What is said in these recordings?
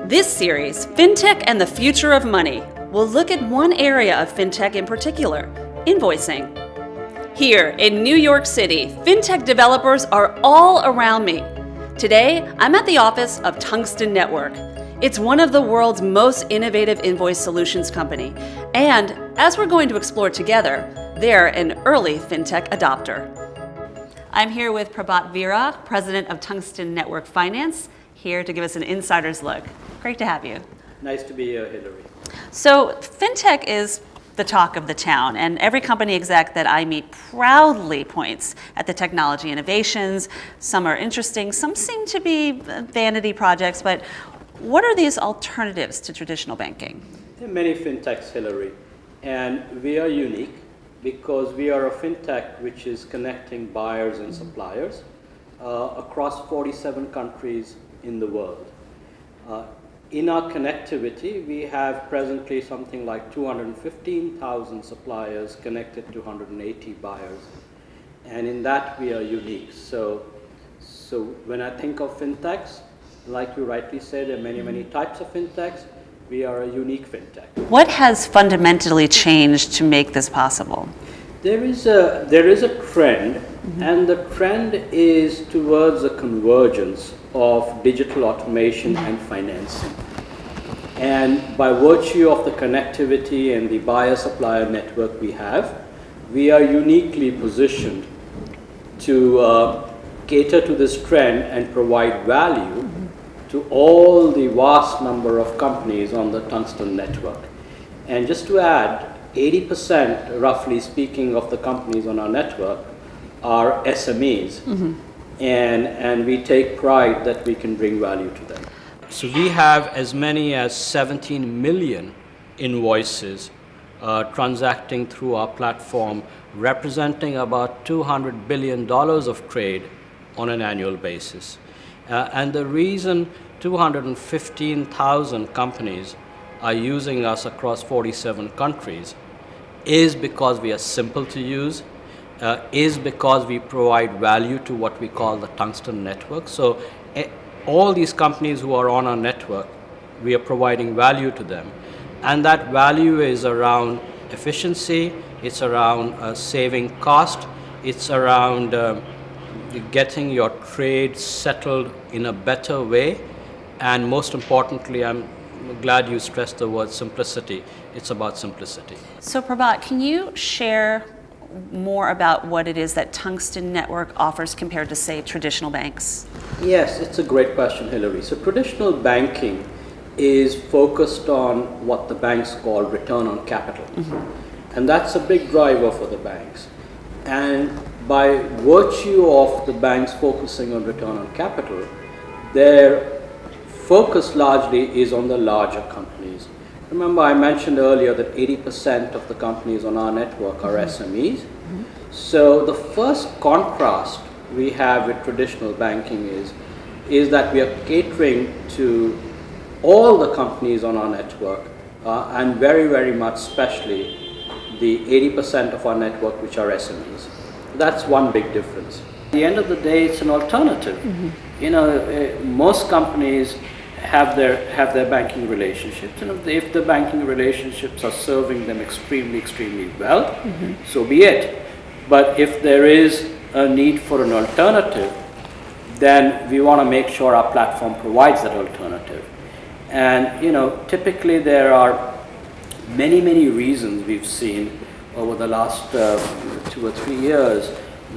This series, FinTech and the Future of Money, will look at one area of FinTech in particular, invoicing. Here in New York City, FinTech developers are all around me. Today, I'm at the office of Tungsten Network. It's one of the world's most innovative invoice solutions company, and as we're going to explore together, they're an early FinTech adopter. I'm here with Prabhat Vira, President of Tungsten Network Finance, here to give us an insider's look. Great to have you. Nice to be here, Hillary. So FinTech is the talk of the town, and every company exec that I meet proudly points at the technology innovations. Some are interesting, some seem to be vanity projects, but what are these alternatives to traditional banking? There are many FinTechs, Hillary, and we are unique because we are a FinTech which is connecting buyers and suppliers across 47 countries in the world. In our connectivity, we have presently something like 215,000 suppliers connected to 180 buyers. And in that, we are unique. So when I think of FinTechs, like you rightly said, there are many types of FinTechs. We are a unique FinTech. What has fundamentally changed to make this possible? There is a trend, and the trend is towards a convergence of digital automation and financing. And by virtue of the connectivity and the buyer-supplier network we have, we are uniquely positioned to cater to this trend and provide value to all the vast number of companies on the Tungsten network. And just to add, 80%, roughly speaking, of the companies on our network are SMEs. And we take pride that we can bring value to them. So we have as many as 17 million invoices transacting through our platform, representing about $200 billion of trade on an annual basis. And the reason 215,000 companies are using us across 47 countries is because we are simple to use, is because we provide value to what we call the Tungsten network. So all these companies who are on our network, we are providing value to them. And that value is around efficiency, it's around saving cost, it's around getting your trade settled in a better way. And most importantly, I'm glad you stressed the word simplicity. It's about simplicity. So Prabhat, can you share more about what it is that Tungsten Network offers compared to, say, traditional banks? Yes, it's a great question, Hillary. So traditional banking is focused on what the banks call return on capital. And that's a big driver for the banks. And by virtue of the banks focusing on return on capital, their focus largely is on the larger companies. Remember, I mentioned earlier that 80% of the companies on our network are SMEs. So the first contrast we have with traditional banking is that we are catering to all the companies on our network, and very much especially the 80% of our network which are SMEs. That's one big difference. At the end of the day, it's an alternative. You know, most companies have their banking relationships, and if the banking relationships are serving them extremely well, so be it. But if there is a need for an alternative, then we want to make sure our platform provides that alternative. And you know, typically there are many reasons we've seen over the last 2 or 3 years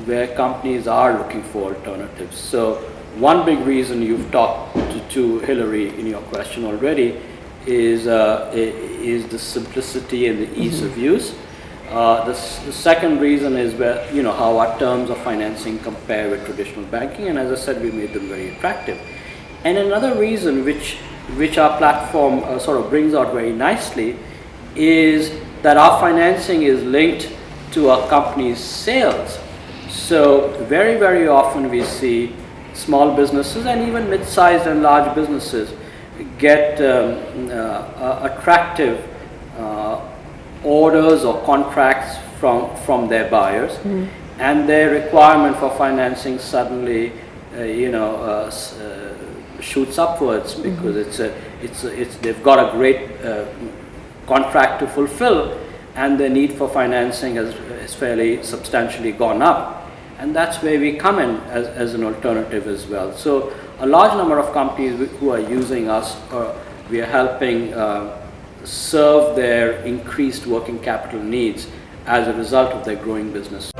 where companies are looking for alternatives. So one big reason you've talked to Hillary in your question already is the simplicity and the ease of use. The second reason is where, you know, how our terms of financing compare with traditional banking, and as I said, we made them very attractive. And another reason which our platform sort of brings out very nicely is that our financing is linked to our company's sales. So very often we see small businesses and even mid-sized and large businesses get attractive orders or contracts from their buyers, and their requirement for financing suddenly shoots upwards because they've got a great contract to fulfill, and the need for financing has fairly substantially gone up, and that's where we come in as an alternative as well. So a large number of companies who are using us, we are helping serve their increased working capital needs as a result of their growing business.